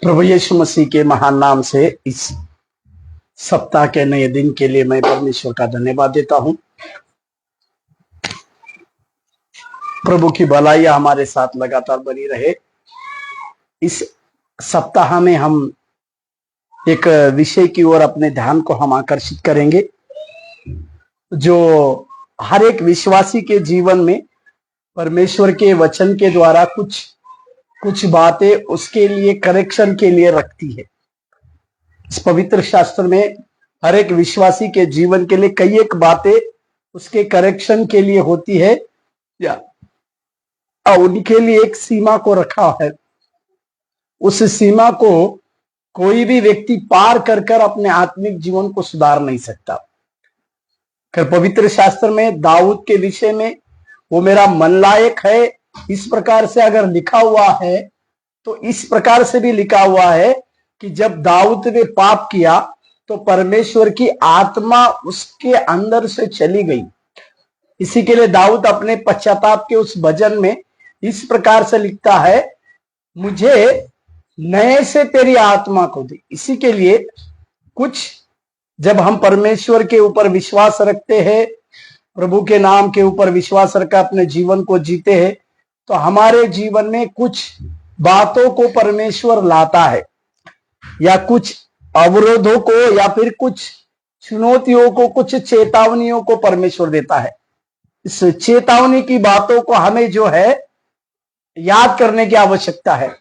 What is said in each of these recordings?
प्रभु यीशु मसीह के महान नाम से इस सप्ताह के नए दिन के लिए मैं परमेश्वर का धन्यवाद देता हूं। प्रभु की भलाई हमारे साथ लगातार बनी रहे। इस सप्ताह में हम एक विषय की ओर अपने ध्यान को हम आकर्षित करेंगे जो हर एक विश्वासी के जीवन में परमेश्वर के वचन के द्वारा कुछ बातें उसके लिए करेक्शन के लिए रखती है। इस पवित्र शास्त्र में हर एक विश्वासी के जीवन के लिए कई एक बातें उसके करेक्शन के लिए होती है या उनके लिए एक सीमा को रखा है। उस सीमा को कोई भी व्यक्ति पार कर अपने आत्मिक जीवन को सुधार नहीं सकता। फिर पवित्र शास्त्र में दाऊद के विषय में वो मेरा मन लायक है, इस प्रकार से अगर लिखा हुआ है तो इस प्रकार से भी लिखा हुआ है कि जब दाऊद ने पाप किया तो परमेश्वर की आत्मा उसके अंदर से चली गई। इसी के लिए दाऊद अपने पश्चाताप के उस भजन में इस प्रकार से लिखता है, मुझे नए से तेरी आत्मा को दे। इसी के लिए कुछ जब हम परमेश्वर के ऊपर विश्वास रखते हैं, प्रभु के नाम के ऊपर विश्वास रखकर अपने जीवन को जीते हैं, तो हमारे जीवन में कुछ बातों को परमेश्वर लाता है या कुछ अवरोधों को या फिर कुछ चुनौतियों को, कुछ चेतावनियों को परमेश्वर देता है। इस चेतावनी की बातों को हमें जो है याद करने की आवश्यकता है।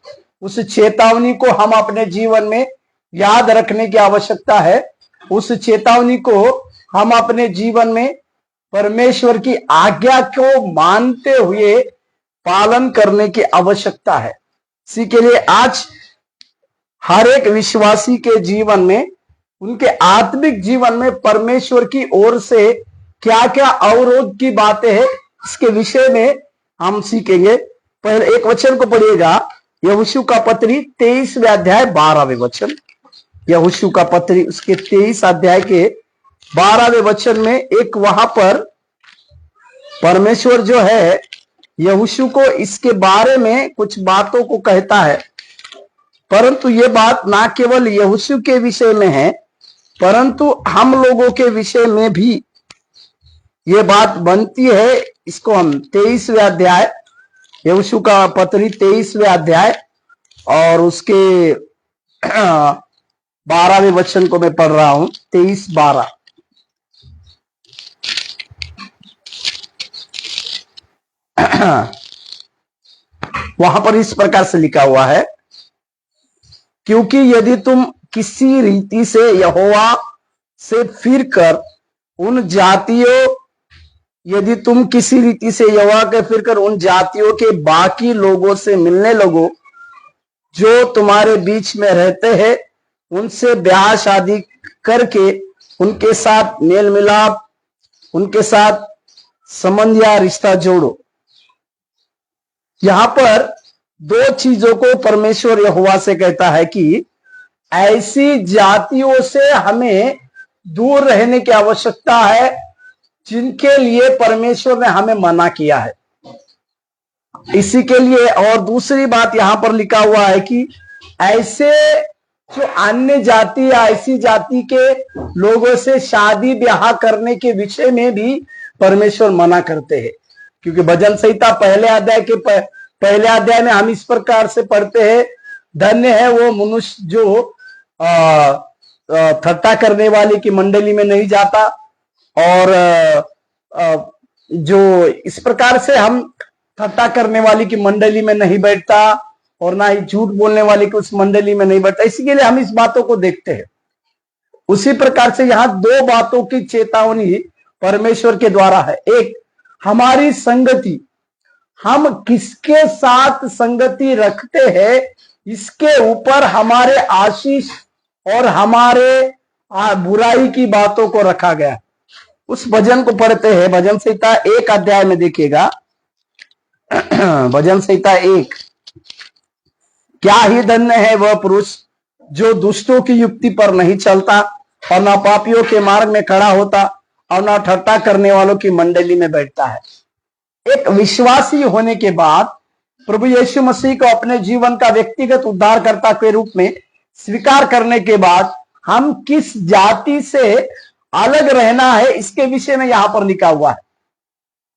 उस चेतावनी को हम अपने जीवन में याद रखने की आवश्यकता है। उस चेतावनी को हम अपने जीवन में परमेश्वर की आज्ञा को मानते हुए पालन करने की आवश्यकता है। इसी के लिए आज हर एक विश्वासी के जीवन में, उनके आत्मिक जीवन में परमेश्वर की ओर से क्या क्या अवरोध की बातें हैं, इसके विषय में हम सीखेंगे। पहले एक वचन को पढ़िएगा, यहोशू का पत्री 23वें अध्याय 12वें वचन। यहोशू का पत्री उसके 23 अध्याय के 12वें वचन में एक वहां पर परमेश्वर जो है यहोशू को इसके बारे में कुछ बातों को कहता है। परंतु ये बात ना केवल यहोशू के विषय में है परंतु हम लोगों के विषय में भी ये बात बनती है। इसको हम 23वें अध्याय, यहोशू का पत्री 23वें अध्याय और उसके 12वें वचन को मैं पढ़ रहा हूं, 23-12। वहां पर इस प्रकार से लिखा हुआ है, क्योंकि यदि तुम किसी रीति से यहोवा से फिरकर उन जातियों के बाकी लोगों से मिलने लगो जो तुम्हारे बीच में रहते हैं, उनसे ब्याह शादी करके उनके साथ मेल मिलाप, उनके साथ संबंध या रिश्ता जोड़ो। यहां पर दो चीजों को परमेश्वर यहोवा से कहता है कि ऐसी जातियों से हमें दूर रहने की आवश्यकता है जिनके लिए परमेश्वर ने हमें मना किया है। इसी के लिए और दूसरी बात यहां पर लिखा हुआ है कि ऐसे जो अन्य जाति या ऐसी जाति के लोगों से शादी ब्याह करने के विषय में भी परमेश्वर मना करते हैं। क्योंकि भजन संहिता पहले अध्याय में हम इस प्रकार से पढ़ते हैं, धन्य है वो मनुष्य जो ठट्टा करने वाले की मंडली में नहीं जाता, और जो इस प्रकार से हम ठट्टा करने वाले की मंडली में नहीं बैठता और ना ही झूठ बोलने वाले की उस मंडली में नहीं बैठता। इसी के लिए हम इस बातों को देखते हैं। उसी प्रकार से यहां दो बातों की चेतावनी परमेश्वर के द्वारा है। एक, हमारी संगति, हम किसके साथ संगति रखते हैं इसके ऊपर हमारे आशीष और हमारे बुराई की बातों को रखा गया। उस भजन को पढ़ते हैं, भजन संहिता 1 अध्याय में देखिएगा, भजन संहिता 1। क्या ही धन्य है वह पुरुष जो दुष्टों की युक्ति पर नहीं चलता और ना पापियों के मार्ग में खड़ा होता और ना ठट्टा करने वालों की मंडली में बैठता है। एक विश्वासी होने के बाद प्रभु यीशु मसीह को अपने जीवन का व्यक्तिगत उद्धारकर्ता के रूप में स्वीकार करने के बाद हम किस जाति से अलग रहना है, इसके विषय में यहां पर लिखा हुआ है।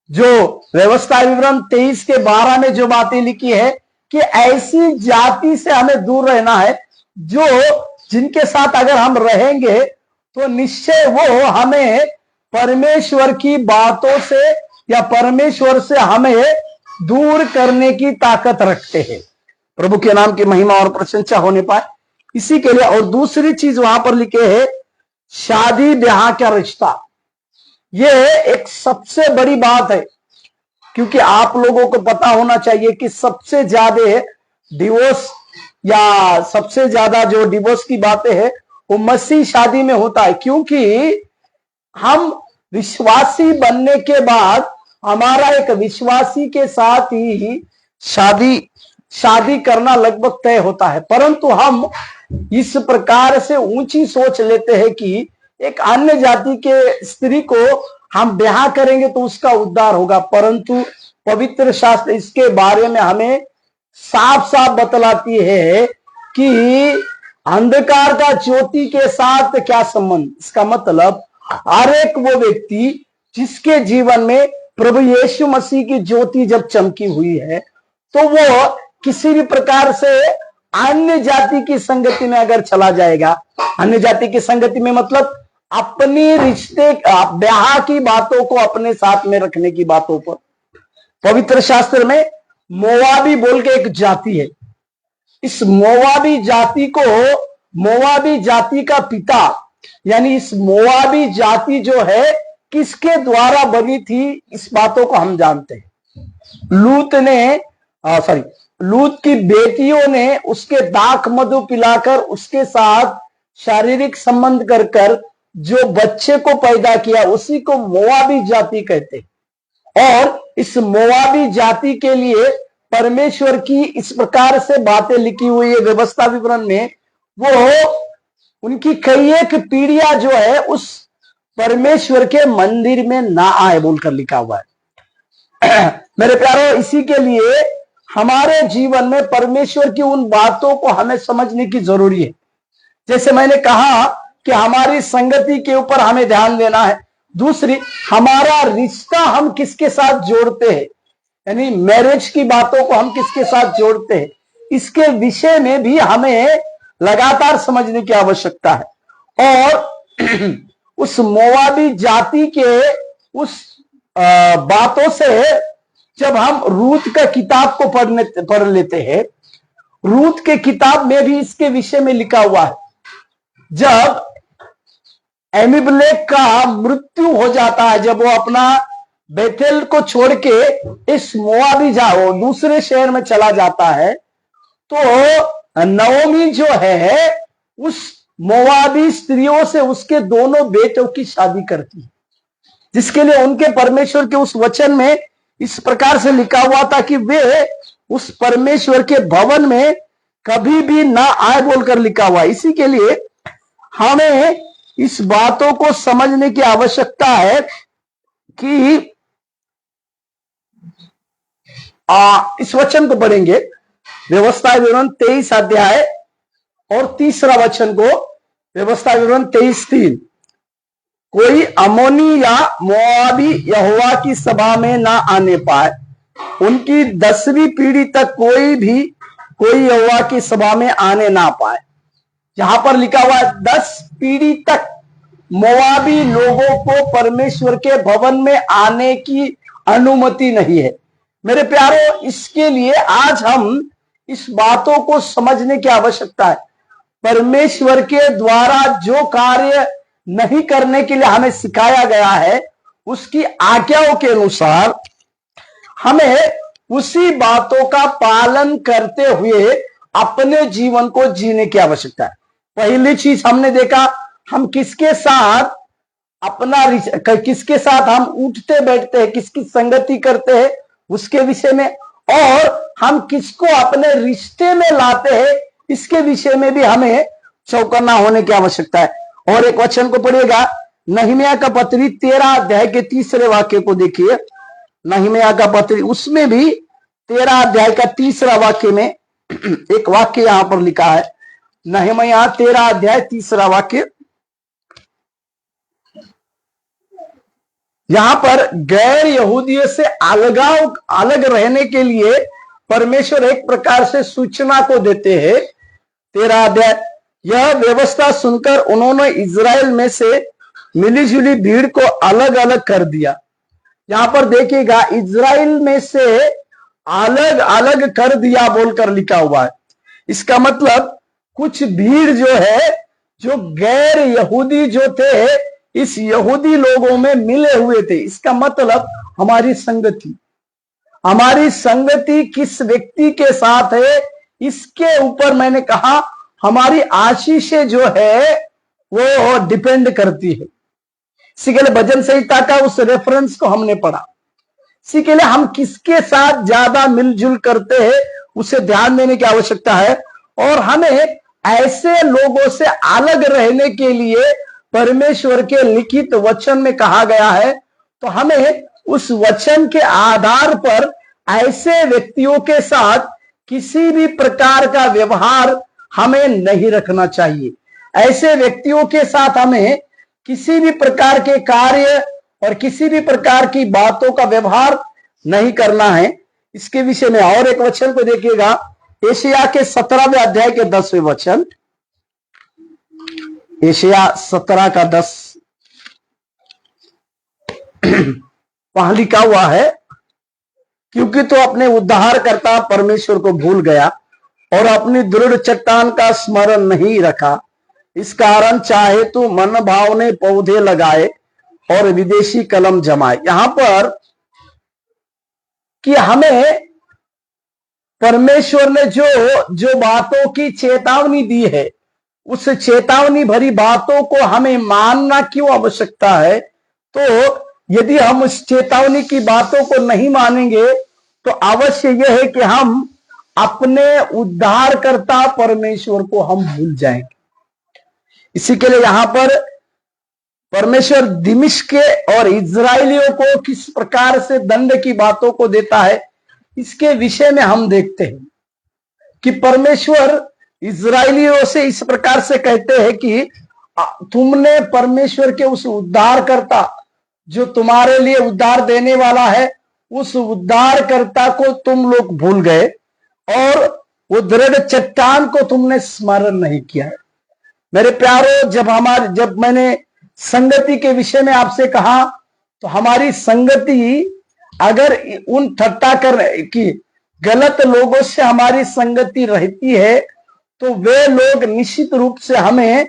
जो व्यवस्था विवरण 23 के 12 में जो बातें लिखी है कि ऐसी जाति से हमें दूर रहना है जो जिनके साथ अगर हम रहेंगे तो निश्चय वो हमें परमेश्वर की बातों से या परमेश्वर से हमें दूर करने की ताकत रखते हैं। प्रभु के नाम की महिमा और प्रशंसा होने पाए इसी के लिए। और दूसरी चीज वहां पर लिखे है शादी ब्याह का रिश्ता। ये एक सबसे बड़ी बात है, क्योंकि आप लोगों को पता होना चाहिए कि सबसे ज्यादा डिवोर्स या सबसे ज्यादा जो डिवोर्स की बातें हैं वो मसीह शादी में होता है। क्योंकि हम विश्वासी बनने के बाद हमारा एक विश्वासी के साथ ही शादी करना लगभग तय होता है, परंतु हम इस प्रकार से ऊंची सोच लेते हैं कि एक अन्य जाति के स्त्री को हम ब्याह करेंगे तो उसका उद्धार होगा। परंतु पवित्र शास्त्र इसके बारे में हमें साफ साफ बतलाती है कि अंधकार का ज्योति के साथ क्या संबंध। इसका मतलब हर एक वो व्यक्ति जिसके जीवन में प्रभु यीशु मसीह की ज्योति जब चमकी हुई है तो वो किसी भी प्रकार से अन्य जाति की संगति में अगर चला जाएगा, अन्य जाति की संगति में मतलब अपनी रिश्ते ब्याह की बातों को अपने साथ में रखने की बातों पर, पवित्र शास्त्र में मोवाबी बोल के एक जाति है। इस मोवाबी जाति का पिता यानी इस मोवाबी जाति जो है किसके द्वारा बनी थी, इस बातों को हम जानते हैं। लूत की बेटियों ने उसके दाख मधु पिलाकर उसके साथ शारीरिक संबंध कर जो बच्चे को पैदा किया उसी को मोवाबी जाति कहते। और इस मोवाबी जाति के लिए परमेश्वर की इस प्रकार से बातें लिखी हुई है व्यवस्था विवरण में, वो उनकी कई एक पीढ़ियां जो है उस परमेश्वर के मंदिर में ना आए बोलकर लिखा हुआ है। मेरे प्यारों, इसी के लिए हमारे जीवन में परमेश्वर की उन बातों को हमें समझने की जरूरी है। जैसे मैंने कहा कि हमारी संगति के ऊपर हमें ध्यान देना है। दूसरी, हमारा रिश्ता हम किसके साथ जोड़ते हैं, यानी मैरिज की बातों को हम किसके साथ जोड़ते हैं, इसके विषय में भी हमें लगातार समझने की आवश्यकता है। और उस मोवाबी जाति के उस बातों से जब हम रूत का किताब को पढ़ लेते हैं, रूत के किताब में भी इसके विषय में लिखा हुआ है। जब एमीबलेक का मृत्यु हो जाता है, जब वो अपना बेथेल को छोड़ के इस मोवाबी दूसरे शहर में चला जाता है, तो नओमी जो है उस मोवाबी स्त्रियों से उसके दोनों बेटों की शादी करती है, जिसके लिए उनके परमेश्वर के उस वचन में इस प्रकार से लिखा हुआ था कि वे उस परमेश्वर के भवन में कभी भी ना आए बोलकर लिखा हुआ। इसी के लिए हमें इस बातों को समझने की आवश्यकता है कि इस वचन को पढ़ेंगे, व्यवस्था विवरण 23 अध्याय और 3 वचन को, व्यवस्था विवरण 23:3। कोई अमोनी या मोआबी यहोवा की सभा में ना आने पाए, उनकी 10वीं पीढ़ी तक कोई यहोवा की सभा में आने ना पाए। यहां पर लिखा हुआ है 10 पीढ़ी तक मोआबी लोगों को परमेश्वर के भवन में आने की अनुमति नहीं है। मेरे प्यारों, इसके लिए आज हम इस बातों को समझने की आवश्यकता है। परमेश्वर के द्वारा जो कार्य नहीं करने के लिए हमें सिखाया गया है, उसकी आज्ञाओं के अनुसार हमें उसी बातों का पालन करते हुए अपने जीवन को जीने की आवश्यकता है। पहली चीज हमने देखा, हम किसके साथ हम उठते बैठते हैं, किसकी संगति करते हैं उसके विषय में, और हम किसको अपने रिश्ते में लाते हैं इसके विषय में भी हमें चौकन्ना होने की आवश्यकता है। और एक वचन को पढ़िएगा, नहम्याह का पत्री 13 अध्याय के 3 वाक्य को देखिए। नहम्याह का पत्री, उसमें भी 13 अध्याय का 3रा वाक्य में एक वाक्य यहां पर लिखा है। नहमयाह 13 अध्याय 3रा वाक्य। यहां पर गैर यहूदियों से अलग रहने के लिए परमेश्वर एक प्रकार से सूचना को देते हैं। 13 अध्याय, यह व्यवस्था सुनकर उन्होंने इज़राइल में से मिलीजुली भीड़ को अलग अलग कर दिया। यहां पर देखिएगा, इज़राइल में से अलग अलग कर दिया बोलकर लिखा हुआ है। इसका मतलब कुछ भीड़ जो है, जो गैर यहूदी जो थे, इस यहूदी लोगों में मिले हुए थे। इसका मतलब हमारी संगति किस व्यक्ति के साथ है, इसके ऊपर मैंने कहा हमारी आशीषें जो है वो डिपेंड करती है। इसी के लिए भजन संहिता का उस रेफरेंस को हमने पढ़ा। इसी के लिए हम किसके साथ ज्यादा मिलजुल करते हैं उसे ध्यान देने की आवश्यकता है। और हमें ऐसे लोगों से अलग रहने के लिए परमेश्वर के लिखित वचन में कहा गया है। तो हमें उस वचन के आधार पर ऐसे व्यक्तियों के साथ किसी भी प्रकार का व्यवहार हमें नहीं रखना चाहिए। ऐसे व्यक्तियों के साथ हमें किसी भी प्रकार के कार्य और किसी भी प्रकार की बातों का व्यवहार नहीं करना है। इसके विषय में और एक वचन को देखिएगा, यशायाह के 17वें अध्याय के 10वें वचन। यशायाह 17 का 10 वहां लिखा हुआ है, क्योंकि तो अपने उद्धारकर्ता परमेश्वर को भूल गया और अपनी दृढ़ चट्टान का स्मरण नहीं रखा, इस कारण चाहे तो मन भावने पौधे लगाए और विदेशी कलम जमाए। यहां पर कि हमें परमेश्वर ने जो बातों की चेतावनी दी है, उस चेतावनी भरी बातों को हमें मानना क्यों आवश्यकता है। तो यदि हम उस चेतावनी की बातों को नहीं मानेंगे तो अवश्य यह है कि हम अपने उद्धारकर्ता परमेश्वर को हम भूल जाएंगे। इसी के लिए यहां पर परमेश्वर दिमिश्क और इजराइलियों को किस प्रकार से दंड की बातों को देता है, इसके विषय में हम देखते हैं कि परमेश्वर इजराइलियों से इस प्रकार से कहते हैं कि तुमने परमेश्वर के उस उद्धारकर्ता, जो तुम्हारे लिए उद्धार देने वाला है, उस उद्धारकर्ता को तुम लोग भूल गए और वो दृढ़ चट्टान को तुमने स्मरण नहीं किया है। मेरे प्यारो, जब मैंने संगति के विषय में आपसे कहा, तो हमारी संगति अगर उन ठट्टा कर की गलत लोगों से हमारी संगति रहती है, तो वे लोग निश्चित रूप से हमें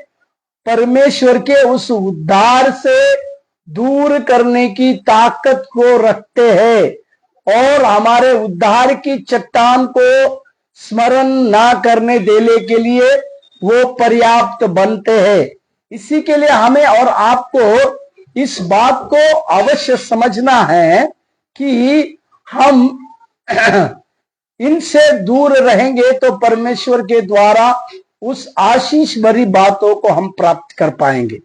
परमेश्वर के उस उद्धार से दूर करने की ताकत को रखते हैं और हमारे उद्धार की चट्टान को स्मरण ना करने देने के लिए वो पर्याप्त बनते हैं। इसी के लिए हमें और आपको इस बात को अवश्य समझना है कि हम इनसे दूर रहेंगे तो परमेश्वर के द्वारा उस आशीष भरी बातों को हम प्राप्त कर पाएंगे।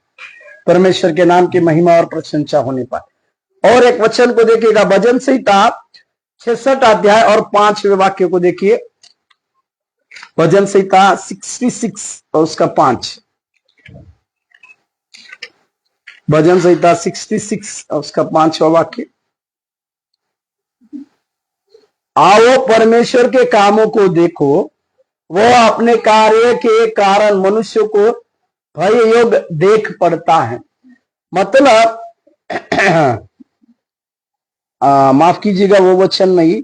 परमेश्वर के नाम की महिमा और प्रशंसा होने पाए। और एक वचन को देखिएगा, भजन संहिता 66 अध्याय और 5वें वाक्य को देखिए। भजन संहिता 66 और उसका 5। भजन संहिता 66 और उसका 5वां वाक्य। आओ परमेश्वर के कामों को देखो, वह अपने कार्य के कारण मनुष्य को भय योग देख पड़ता है। मतलब माफ कीजिएगा, वो वचन नहीं,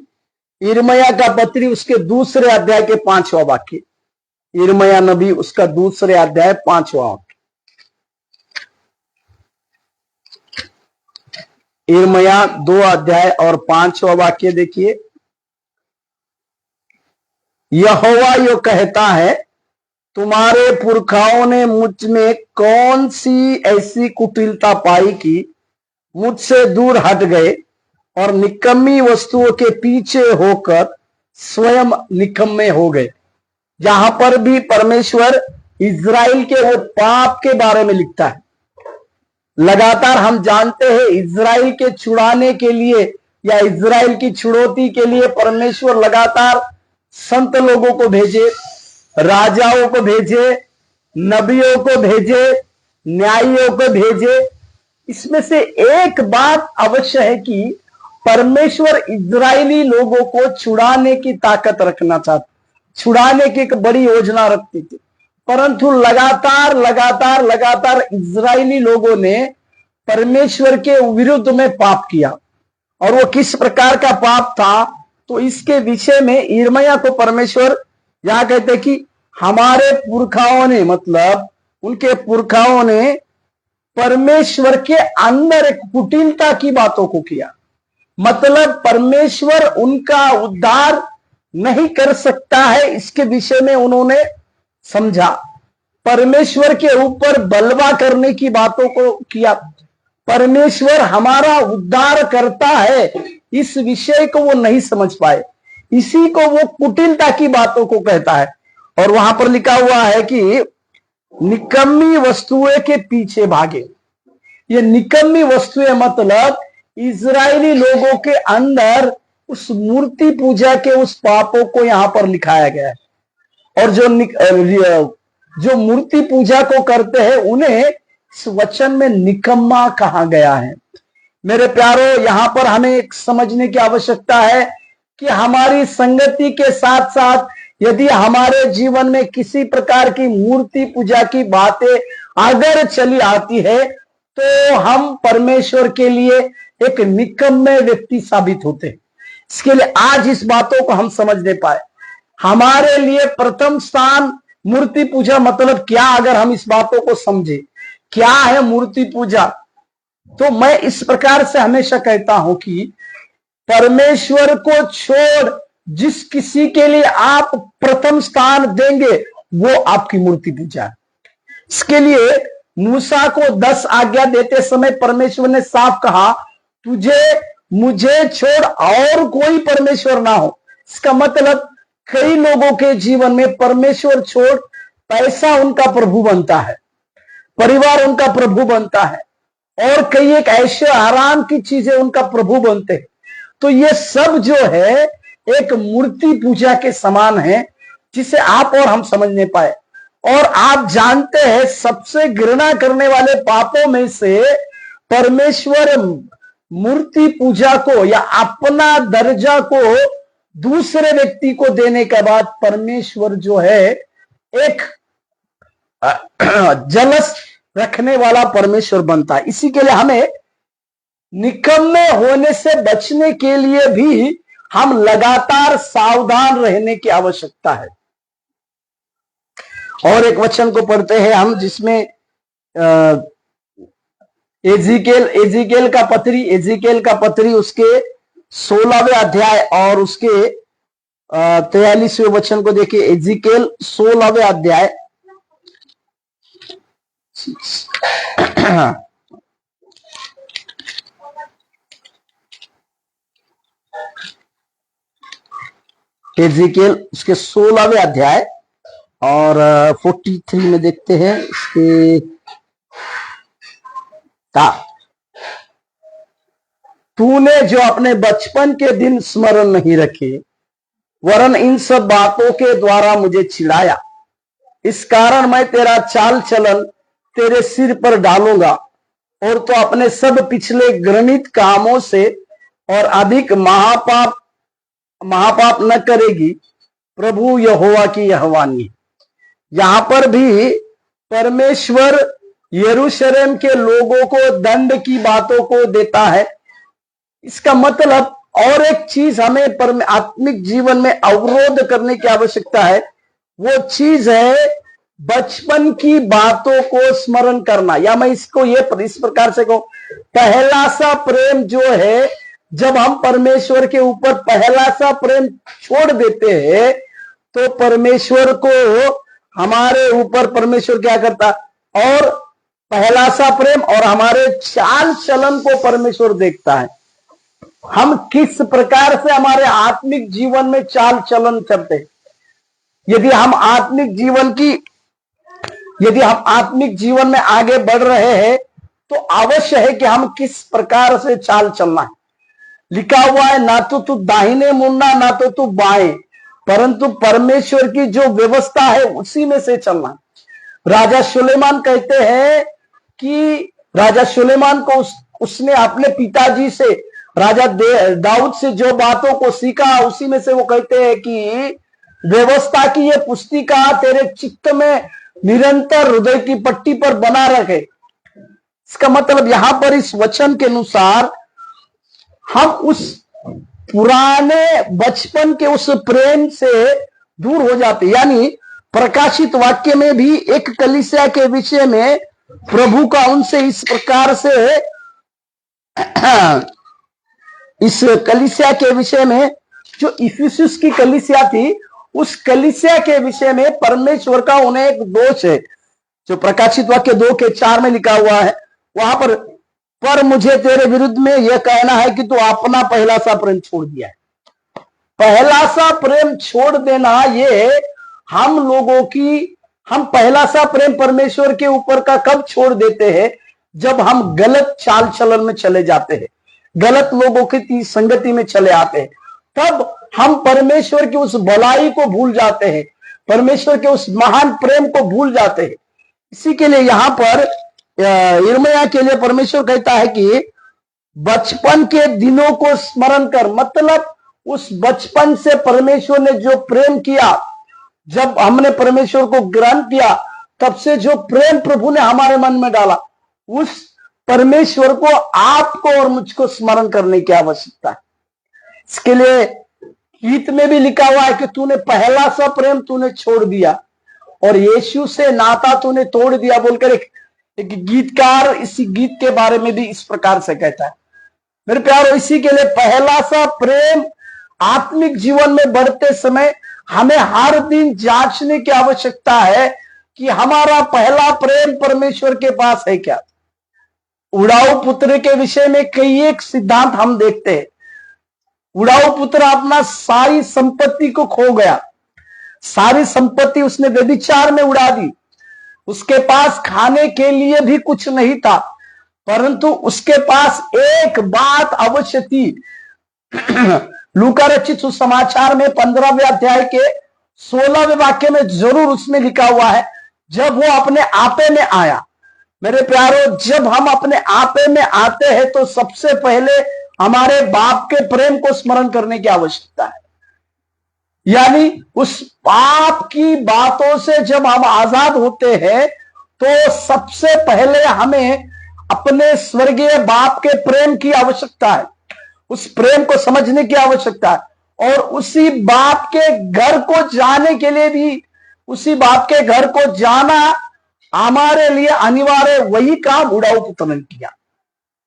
यिर्मयाह का पत्री उसके दूसरे अध्याय के 5वां वाक्य। यिर्मयाह नबी उसका दूसरे अध्याय 5वां वाक्य। यिर्मयाह 2 अध्याय और 5वां वाक्य देखिए। यहोवा यो कहता है, तुम्हारे पुरखाओं ने मुझ में कौन सी ऐसी कुटिलता पाई कि मुझसे दूर हट गए और निकम्मी वस्तुओं के पीछे होकर स्वयं निकम्मे हो गए। जहां पर भी परमेश्वर इज़राइल के वो पाप के बारे में लिखता है। लगातार हम जानते हैं इज़राइल के छुड़ाने के लिए या इज़राइल की छुड़ौती के लिए परमेश्वर लगातार संत लोगों को भेजे, राजाओं को भेजे, नबियों को भेजे, न्यायियों को भेजे। इसमें से एक बात अवश्य है कि परमेश्वर इज़राइली लोगों को छुड़ाने की ताकत रखना चाहते, छुड़ाने की एक बड़ी योजना रखती थी। परंतु लगातार लगातार लगातार इज़राइली लोगों ने परमेश्वर के विरुद्ध में पाप किया। और वो किस प्रकार का पाप था, तो इसके विषय में यिर्मयाह को परमेश्वर यहां कहते कि हमारे पुरखाओं ने, मतलब उनके पुरखाओं ने परमेश्वर के अंदर एक कुटिलता की बातों को किया। मतलब परमेश्वर उनका उद्धार नहीं कर सकता है, इसके विषय में उन्होंने समझा। परमेश्वर के ऊपर बलवा करने की बातों को किया। परमेश्वर हमारा उद्धार करता है, इस विषय को वो नहीं समझ पाए। इसी को वो कुटिलता की बातों को कहता है। और वहां पर लिखा हुआ है कि निकम्मी वस्तुएं के पीछे भागे। ये निकम्मी वस्तुएं मतलब इज़राइली लोगों के अंदर उस मूर्ति पूजा के उस पापों को यहां पर लिखाया गया है। और जो मूर्ति पूजा को करते हैं उन्हें इस वचन में निकम्मा कहा गया है। मेरे प्यारों, यहां पर हमें एक समझने की आवश्यकता है कि हमारी संगति के साथ साथ यदि हमारे जीवन में किसी प्रकार की मूर्ति पूजा की बातें अगर चली आती है तो हम परमेश्वर के लिए एक निकम्मे व्यक्ति साबित होते हैं। इसके लिए आज इस बातों को हम समझने पाए। हमारे लिए प्रथम स्थान मूर्ति पूजा मतलब क्या, अगर हम इस बातों को समझे क्या है मूर्ति पूजा, तो मैं इस प्रकार से हमेशा कहता हूं कि परमेश्वर को छोड़ जिस किसी के लिए आप प्रथम स्थान देंगे वो आपकी मूर्ति पूजा है। इसके लिए मूसा को 10 आज्ञा देते समय परमेश्वर ने साफ कहा, तुझे मुझे छोड़ और कोई परमेश्वर ना हो। इसका मतलब कई लोगों के जीवन में परमेश्वर छोड़ पैसा उनका प्रभु बनता है, परिवार उनका प्रभु बनता है, और कई एक ऐसे आराम की चीजें उनका प्रभु बनते हैं। तो ये सब जो है एक मूर्ति पूजा के समान है, जिसे आप और हम समझ नहीं पाए। और आप जानते हैं सबसे घृणा करने वाले पापों में से परमेश्वर मूर्ति पूजा को या अपना दर्जा को दूसरे व्यक्ति को देने के बाद परमेश्वर जो है एक जलस रखने वाला परमेश्वर बनता है। इसी के लिए हमें निकम्मे होने से बचने के लिए भी हम लगातार सावधान रहने की आवश्यकता है। और एक वचन को पढ़ते हैं हम, जिसमें एजिकेल का पत्री उसके 16वें अध्याय और उसके 43वें वचन को देखिए। एजिकेल 16वें अध्याय एजिकेल उसके 16वें अध्याय और 43 में देखते हैं इसके तूने जो अपने बचपन के दिन स्मरण नहीं रखे, वरन इन सब बातों के द्वारा मुझे चिढ़ाया, इस कारण मैं तेरा चाल चलन तेरे सिर पर डालूंगा, और तो अपने सब पिछले घृणित कामों से और अधिक महापाप न करेगी। प्रभु यहोवा की यह वाणी। यहां पर भी परमेश्वर यरूशलेम के लोगों को दंड की बातों को देता है। इसका मतलब और एक चीज हमें आत्मिक जीवन में अवरोध करने की आवश्यकता है, वो चीज है बचपन की बातों को स्मरण करना। या मैं इसको इस प्रकार से कहूं, पहला सा प्रेम जो है, जब हम परमेश्वर के ऊपर पहला सा प्रेम छोड़ देते हैं तो परमेश्वर को हमारे ऊपर परमेश्वर क्या करता, और पहला सा प्रेम और हमारे चाल चलन को परमेश्वर देखता है। हम किस प्रकार से हमारे आत्मिक जीवन में चाल चलन करते हैं। यदि हम आत्मिक जीवन में आगे बढ़ रहे हैं तो अवश्य है कि हम किस प्रकार से चाल चलना है। लिखा हुआ है, ना तो तू दाहिने मुड़ना ना तो तू बाएं, परंतु परमेश्वर की जो व्यवस्था है उसी में से चलना। राजा सुलेमान कहते हैं कि राजा सुलेमान को उसने अपने पिताजी से, राजा दाऊद से जो बातों को सीखा उसी में से वो कहते हैं कि व्यवस्था की ये पुस्तिका तेरे चित्त में निरंतर हृदय की पट्टी पर बना रखे। इसका मतलब यहां पर इस वचन के अनुसार हम उस पुराने बचपन के उस प्रेम से दूर हो जाते। यानी प्रकाशित वाक्य में भी एक कलीसिया के विषय में प्रभु का उनसे इस प्रकार से इस कलीसिया के विषय में, जो इफिसुस की कलीसिया थी, उस कलीसिया के विषय में परमेश्वर का उन्हें एक दोष है, जो प्रकाशित वाक्य 2:4 में लिखा हुआ है। वहां पर मुझे तेरे विरुद्ध में यह कहना है कि तू अपना पहला सा प्रेम छोड़ दिया है। पहला सा प्रेम छोड़ देना, ये हम लोगों की, हम पहला सा प्रेम परमेश्वर के ऊपर का कब छोड़ देते हैं? जब हम गलत चाल चलन में चले जाते हैं, गलत लोगों की संगति में चले आते हैं, तब हम परमेश्वर की उस भलाई को भूल जाते हैं, परमेश्वर के उस महान प्रेम को भूल जाते हैं। इसी के लिए यहां पर यिर्मयाह के लिए परमेश्वर कहता है कि बचपन के दिनों को स्मरण कर। मतलब उस बचपन से परमेश्वर ने जो प्रेम किया, जब हमने परमेश्वर को ग्रहण किया, तब से जो प्रेम प्रभु ने हमारे मन में डाला, उस परमेश्वर को आपको और मुझको स्मरण करने की आवश्यकता है। इसके लिए गीत में भी लिखा हुआ है कि तूने पहला सा प्रेम तूने छोड़ दिया और यीशु से नाता तूने तोड़ दिया, बोलकर एक गीतकार इसी गीत के बारे में भी इस प्रकार से कहता है। मेरे प्यारो, इसी के लिए पहला सा प्रेम आत्मिक जीवन में बढ़ते समय हमें हर दिन जांचने की आवश्यकता है कि हमारा पहला प्रेम परमेश्वर के पास है क्या। उड़ाऊ पुत्र के विषय में कई एक सिद्धांत हम देखते हैं। उड़ाऊ पुत्र अपना सारी संपत्ति को खो गया, सारी संपत्ति उसने व्यभिचार में उड़ा दी। उसके पास खाने के लिए भी कुछ नहीं था, परंतु उसके पास एक बात अवश्य थी। लूका रचित सुसमाचार में 15वें अध्याय के 16वें वाक्य में जरूर उसमें लिखा हुआ है, जब वो अपने आपे में आया। मेरे प्यारो, जब हम अपने आपे में आते हैं तो सबसे पहले हमारे बाप के प्रेम को स्मरण करने की आवश्यकता है। यानी उस पाप की बातों से जब हम आजाद होते हैं तो सबसे पहले हमें अपने स्वर्गीय बाप के प्रेम की आवश्यकता है, उस प्रेम को समझने की आवश्यकता है। और उसी बाप के घर को जाने के लिए भी, उसी बाप के घर को जाना हमारे लिए अनिवार्य। वही काम उड़ाऊ पुत्र ने किया।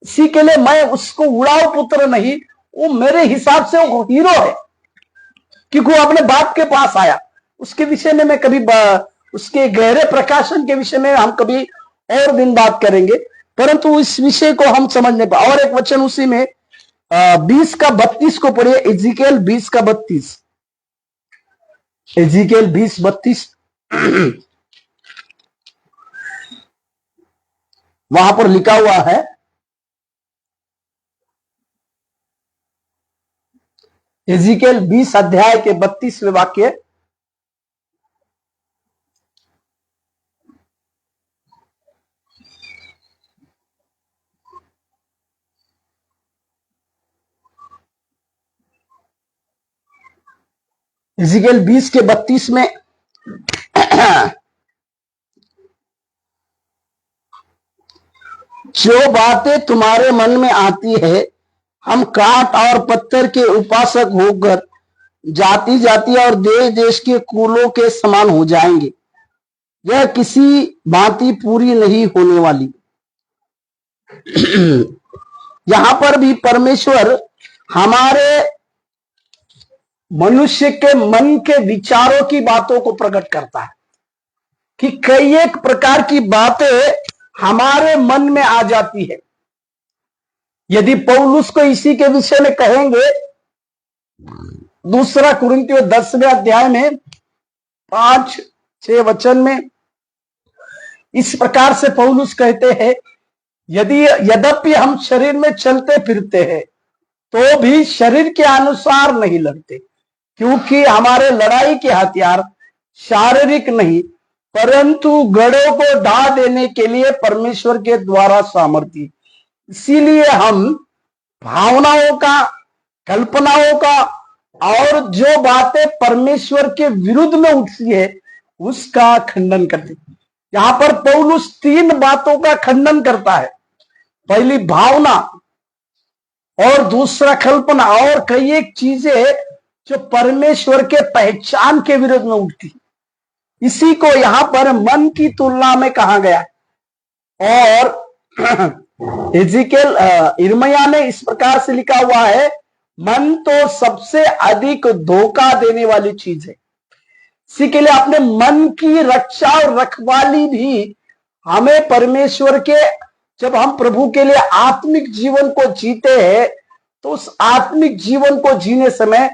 इसी के लिए मैं उसको उड़ाऊ पुत्र नहीं, वो मेरे हिसाब से वो हीरो है, क्योंकि वो अपने बाप के पास आया। उसके विषय में मैं कभी उसके गहरे प्रकाशन के विषय में हम कभी और दिन बात करेंगे, परंतु इस विषय को हम समझने पर। और एक वचन उसी में 20:32 को पढ़िए, एजिकेल 20:32। एजिकेल 20:32 वहां पर लिखा हुआ है, एजिकेल 20 अध्याय के 32वें वाक्य। एजिकेल 20:32 में जो बातें तुम्हारे मन में आती है, हम काट और पत्थर के उपासक होकर जाति जाति और देश देश के कुलों के समान हो जाएंगे, यह किसी भांति पूरी नहीं होने वाली। यहां पर भी परमेश्वर हमारे मनुष्य के मन के विचारों की बातों को प्रकट करता है कि कई एक प्रकार की बातें हमारे मन में आ जाती है। यदि पौलुस को इसी के विषय में कहेंगे, 2 कुरिन्थियों 10वें अध्याय में 5-6 वचन में इस प्रकार से पौलुस कहते हैं, यद्यपि हम शरीर में चलते फिरते हैं तो भी शरीर के अनुसार नहीं लड़ते, क्योंकि हमारे लड़ाई के हथियार शारीरिक नहीं परंतु गढ़ों को ढा देने के लिए परमेश्वर के द्वारा सामर्थ्य। इसीलिए हम भावनाओं का, कल्पनाओं का और जो बातें परमेश्वर के विरुद्ध में उठती है उसका खंडन करते। यहां पर पौलुस 3 बातों का खंडन करता है। पहली भावना, और दूसरा कल्पना, और कई एक चीजें जो परमेश्वर के पहचान के विरुद्ध में उठती। इसी को यहां पर मन की तुलना में कहा गया। और इज़िकेल इर्मिया ने इस प्रकार से लिखा हुआ है, मन तो सबसे अधिक धोखा देने वाली चीज है। इसी के लिए अपने मन की रक्षा और रखवाली भी हमें परमेश्वर के, जब हम प्रभु के लिए आत्मिक जीवन को जीते हैं तो उस आत्मिक जीवन को जीने समय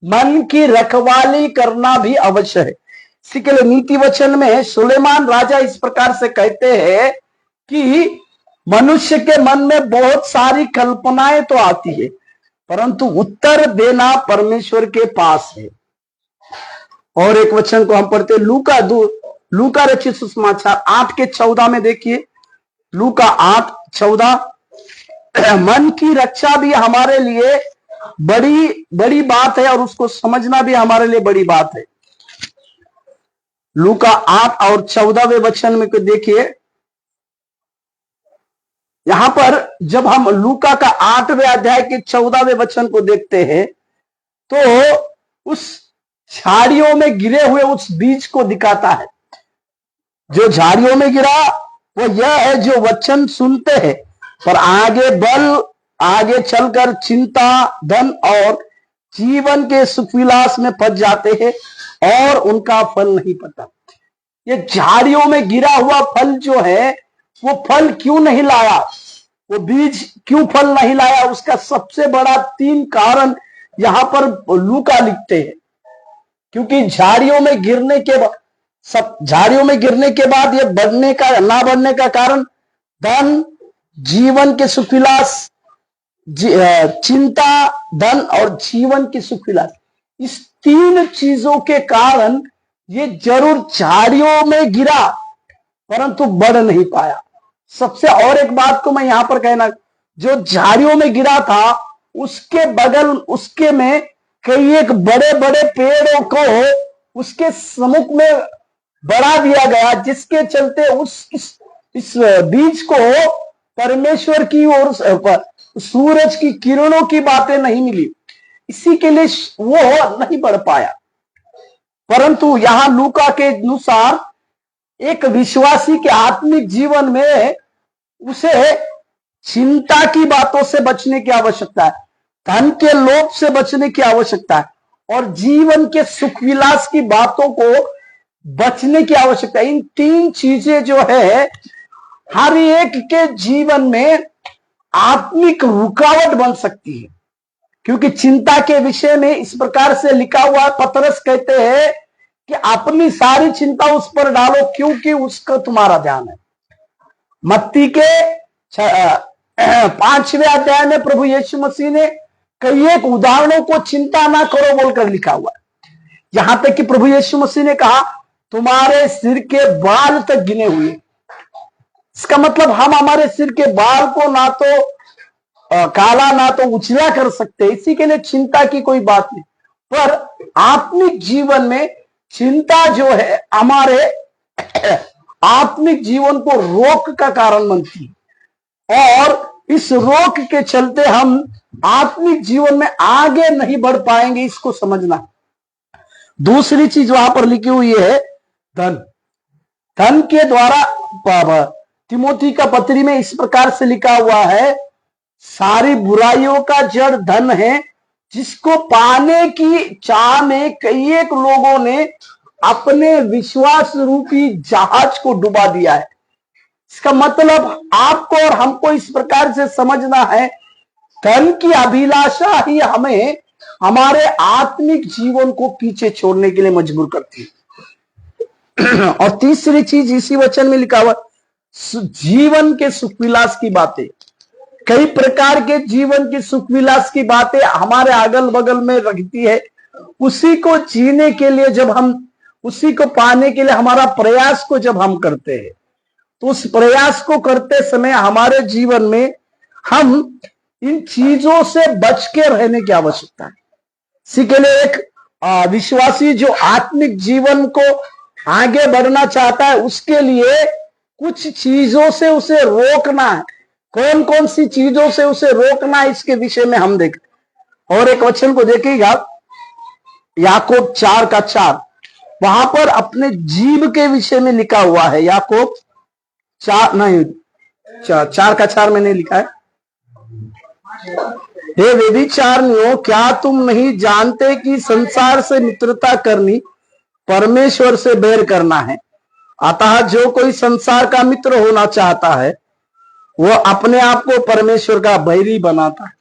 मन की रखवाली करना भी अवश्य है। इसी के लिए नीति वचन में सुलेमान राजा इस प्रकार से कहते हैं कि मनुष्य के मन में बहुत सारी कल्पनाएं तो आती है परंतु उत्तर देना परमेश्वर के पास है। और एक वचन को हम पढ़ते लूका रचित सुसमाचार 8:14 में देखिए, लूका 8:14, मन की रक्षा भी हमारे लिए बड़ी बड़ी बात है और उसको समझना भी हमारे लिए बड़ी बात है। लूका 8 और 14वें वचन में देखिए, यहां पर जब हम लूका का 8वें अध्याय के 14वें वचन को देखते हैं तो उस झाड़ियों में गिरे हुए उस बीज को दिखाता है। जो झाड़ियों में गिरा वो यह है जो वचन सुनते हैं पर आगे चलकर चिंता, धन और जीवन के सुखविलास में फंस जाते हैं और उनका फल नहीं पता। ये झाड़ियों में गिरा हुआ फल जो है वो फल क्यों नहीं लाया, वो बीज क्यों फल नहीं लाया, उसका सबसे बड़ा 3 कारण यहां पर लूका लिखते हैं। क्योंकि झाड़ियों में गिरने के बाद ये ना बढ़ने का कारण धन, जीवन के सुखविलास, चिंता, धन और जीवन की सुखविलास, इस 3 चीजों के कारण ये जरूर झाड़ियों में गिरा परंतु बढ़ नहीं पाया। सबसे और एक बात को मैं यहां पर कहना, जो झाड़ियों में गिरा था उसके बगल, उसके में कई एक बड़े बड़े पेड़ों को उसके सम्मुख में बढ़ा दिया गया, जिसके चलते इस बीज को परमेश्वर की ओर सूरज की किरणों की बातें नहीं मिली, इसी के लिए वो नहीं बढ़ पाया। परंतु यहां लूका के अनुसार एक विश्वासी के आत्मिक जीवन में उसे चिंता की बातों से बचने की आवश्यकता है, धन के लोभ से बचने की आवश्यकता है और जीवन के सुख विलास की बातों को बचने की आवश्यकता है। इन 3 चीजें जो है हर एक के जीवन में आत्मिक रुकावट बन सकती है। क्योंकि चिंता के विषय में इस प्रकार से लिखा हुआ, पतरस कहते हैं कि अपनी सारी चिंता उस पर डालो क्योंकि उसका तुम्हारा ध्यान है। मत्ती के 5वें अध्याय में प्रभु यीशु मसीह ने कई एक उदाहरणों को चिंता ना करो बोलकर लिखा हुआ है। यहां तक कि प्रभु यीशु मसीह ने कहा तुम्हारे सिर के बाल तक गिने हुए। इसका मतलब हम हमारे सिर के बाल को ना तो काला ना तो उजला कर सकते, इसी के लिए चिंता की कोई बात नहीं। पर आत्मिक जीवन में चिंता जो है हमारे आत्मिक जीवन को रोक का कारण बनती है और इस रोक के चलते हम आत्मिक जीवन में आगे नहीं बढ़ पाएंगे, इसको समझना। दूसरी चीज वहां पर लिखी हुई है धन। धन के द्वारा तिमोथी का पत्री में इस प्रकार से लिखा हुआ है, सारी बुराइयों का जड़ धन है जिसको पाने की चाह में कई एक लोगों ने अपने विश्वास रूपी जहाज को डुबा दिया है। इसका मतलब आपको और हमको इस प्रकार से समझना है, धन की अभिलाषा ही हमें हमारे आत्मिक जीवन को पीछे छोड़ने के लिए मजबूर करती है। और तीसरी चीज इसी वचन में लिखा हुआ, जीवन के सुख विलास की बातें। कई प्रकार के जीवन की सुख विलास की बातें हमारे अगल बगल में रखती है। उसी को जीने के लिए जब हम उसी को पाने के लिए हमारा प्रयास को जब हम करते हैं, तो उस प्रयास को करते समय हमारे जीवन में हम इन चीजों से बच के रहने की आवश्यकता है। इसी के लिए एक विश्वासी जो आत्मिक जीवन को आगे बढ़ना चाहता है, उसके लिए कुछ चीजों से उसे रोकना है। कौन कौन सी चीजों से उसे रोकना है, इसके विषय में हम देखते। और एक वचन को देखिएगा, याकूब 4:4, वहां पर अपने जीव के विषय में लिखा हुआ है। याकूब 4:4 में नहीं लिखा है। हे व्यभिचारियों, क्या तुम नहीं जानते कि संसार से मित्रता करनी परमेश्वर से बैर करना है? अतः जो कोई संसार का मित्र होना चाहता है, वो अपने आप को परमेश्वर का बैरी बनाता है।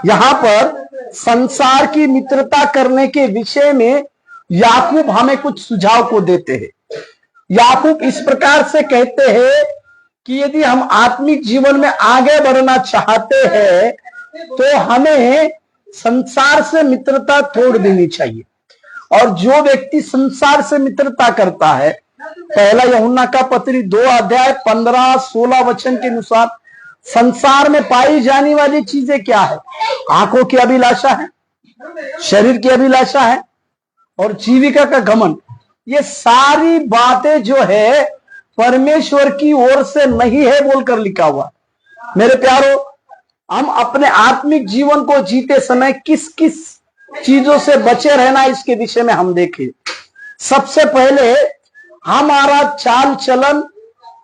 यहां पर संसार की मित्रता करने के विषय में याकूब हमें कुछ सुझाव को देते हैं। याकूब इस प्रकार से कहते हैं कि यदि हम आत्मिक जीवन में आगे बढ़ना चाहते हैं, तो हमें संसार से मित्रता छोड़ देनी चाहिए। और जो व्यक्ति संसार से मित्रता करता है, पहला यूहन्ना का पत्री 2:15-16 वचन के अनुसार, संसार में पाई जाने वाली चीजें क्या है? आंखों की अभिलाषा है, शरीर की अभिलाषा है और जीविका का घमंड। ये सारी बातें जो है परमेश्वर की ओर से नहीं है बोलकर लिखा हुआ। मेरे प्यारो, हम अपने आत्मिक जीवन को जीते समय किस किस चीजों से बचे रहना, इसके विषय में हम देखें। सबसे पहले हमारा चाल चलन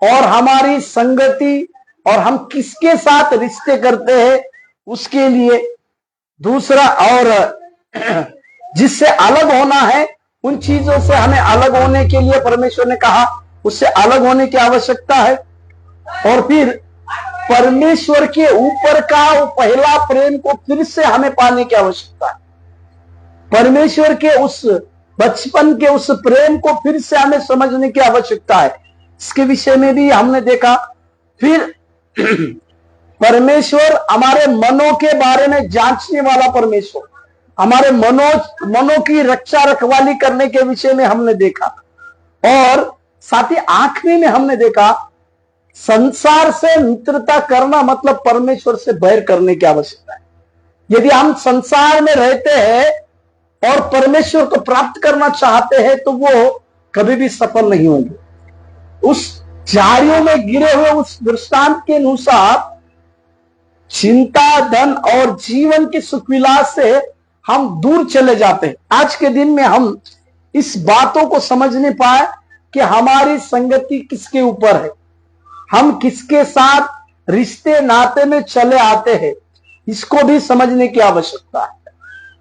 और हमारी संगति और हम किसके साथ रिश्ते करते हैं, उसके लिए। दूसरा, और जिससे अलग होना है, उन चीजों से हमें अलग होने के लिए परमेश्वर ने कहा उससे अलग होने की आवश्यकता है। और फिर परमेश्वर के ऊपर का वो पहला प्रेम को फिर से हमें पाने की आवश्यकता है। परमेश्वर के उस बचपन के उस प्रेम को फिर से हमें समझने की आवश्यकता है। इसके विषय में भी हमने देखा। फिर परमेश्वर हमारे मनों के बारे में जांचने वाला परमेश्वर, हमारे मनों की रक्षा रखवाली करने के विषय में हमने देखा। और साथ ही आखिरी में हमने देखा, संसार से मित्रता करना मतलब परमेश्वर से बैर करने की आवश्यकता है। यदि हम संसार में रहते हैं और परमेश्वर को प्राप्त करना चाहते हैं, तो वो कभी भी सफल नहीं होंगे। उस झाड़ियों में गिरे हुए उस दृष्टांत के अनुसार चिंता, धन और जीवन के सुख विलास से हम दूर चले जाते हैं। आज के दिन में हम इस बातों को समझ नहीं पाए कि हमारी संगति किसके ऊपर है, हम किसके साथ रिश्ते नाते में चले आते हैं, इसको भी समझने की आवश्यकता है।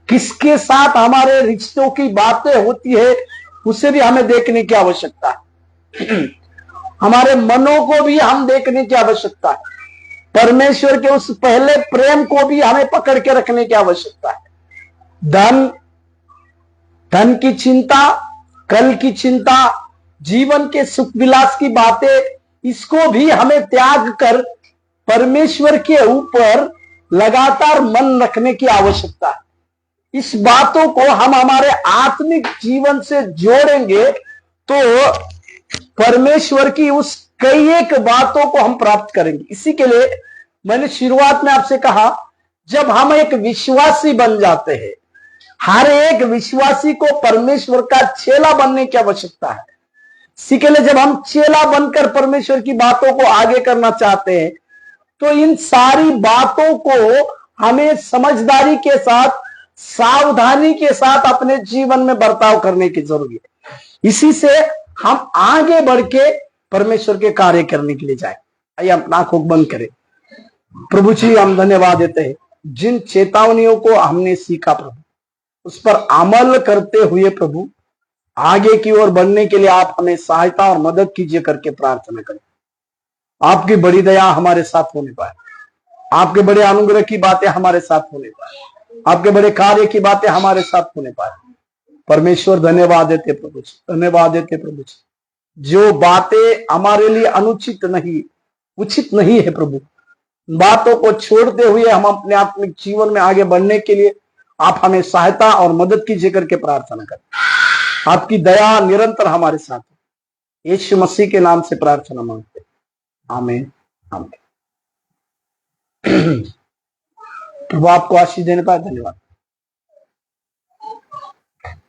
किसके साथ हमारे रिश्तों की बातें होती है, उसे भी हमें देखने की आवश्यकता है। हमारे मनों को भी हम देखने की आवश्यकता है। परमेश्वर के उस पहले प्रेम को भी हमें पकड़ के रखने की आवश्यकता है। धन की चिंता, कल की चिंता, जीवन के सुख विलास की बातें, इसको भी हमें त्याग कर परमेश्वर के ऊपर लगातार मन रखने की आवश्यकता है। इस बातों को हम हमारे आत्मिक जीवन से जोड़ेंगे तो परमेश्वर की उस कई एक बातों को हम प्राप्त करेंगे। इसी के लिए मैंने शुरुआत में आपसे कहा, जब हम एक विश्वासी बन जाते हैं, हर एक विश्वासी को परमेश्वर का चेला बनने की आवश्यकता है। इसी के लिए जब हम चेला बनकर परमेश्वर की बातों को आगे करना चाहते हैं, तो इन सारी बातों को हमें समझदारी के साथ, सावधानी के साथ अपने जीवन में बर्ताव करने की जरूरत है। इसी से हम आगे बढ़ के परमेश्वर के कार्य करने के लिए जाए। आइए अपना आंखों बंद करें। प्रभु जी, हम धन्यवाद देते हैं, जिन चेतावनियों को हमने सीखा प्रभु, उस पर अमल करते हुए प्रभु आगे की ओर बढ़ने के लिए आप हमें सहायता और मदद कीजिए करके प्रार्थना करें। आपकी बड़ी दया हमारे साथ होने पाए, आपके बड़े अनुग्रह की बातें हमारे साथ होने पाए, आपके बड़े कार्य की बातें हमारे साथ होने पाए। परमेश्वर धन्यवाद देते प्रभु जी, धन्यवाद देते प्रभु जी। जो बातें हमारे लिए अनुचित नहीं, उचित नहीं है प्रभु, बातों को छोड़ते हुए हम अपने आत्मिक जीवन में आगे बढ़ने के लिए आप हमें सहायता और मदद कीजिए करके प्रार्थना करते। आपकी दया निरंतर हमारे साथ है। यीशु मसीह के नाम से प्रार्थना मांगते, आमीन आमीन। प्रभु आपको आशीष देने पाए। धन्यवाद।